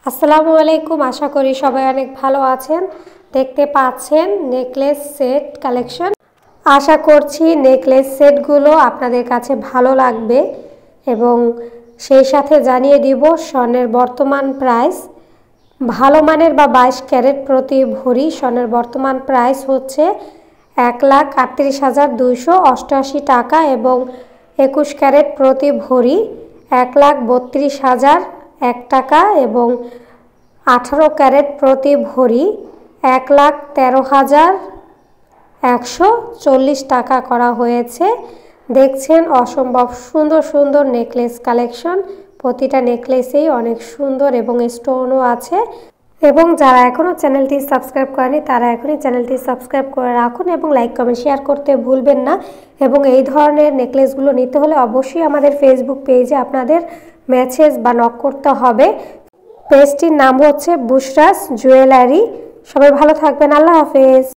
আসসালামু আলাইকুম। আশা করি সবাই অনেক ভালো আছেন। দেখতে পাচ্ছেন নেকলেস সেট কালেকশন। আশা করছি নেকলেস সেটগুলো আপনাদের কাছে ভালো লাগবে এবং সেই সাথে জানিয়ে দিব স্বর্ণের বর্তমান প্রাইস। ভালো মানের বা 22 ক্যারেট প্রতি ভরি স্বর্ণের বর্তমান প্রাইস হচ্ছে 1,38,288 টাকা এবং 21 ক্যারেট প্রতি ভরি 1,32,001 টাকা এবং 18 ক্যারেট প্রতি ভরি 1,13,140 টাকা করা হয়েছে। দেখছেন অসম্ভব সুন্দর সুন্দর নেকলেস কালেকশন। প্রতিটা নেকলেসেই অনেক সুন্দর এবং স্টোনও আছে। এবং যারা এখনও চ্যানেলটি সাবস্ক্রাইব করেনি তারা এখনই চ্যানেলটি সাবস্ক্রাইব করে রাখুন এবং লাইক কমেন্ট শেয়ার করতে ভুলবেন না। এবং এই ধরনের নেকলেসগুলো নিতে হলে অবশ্যই আমাদের ফেসবুক পেজে আপনাদের মেসেজ বা নক করতে হবে। পেজটির নাম হচ্ছে বুশরাস জুয়েলারি। সবাই ভালো থাকবেন। আল্লাহ হাফেজ।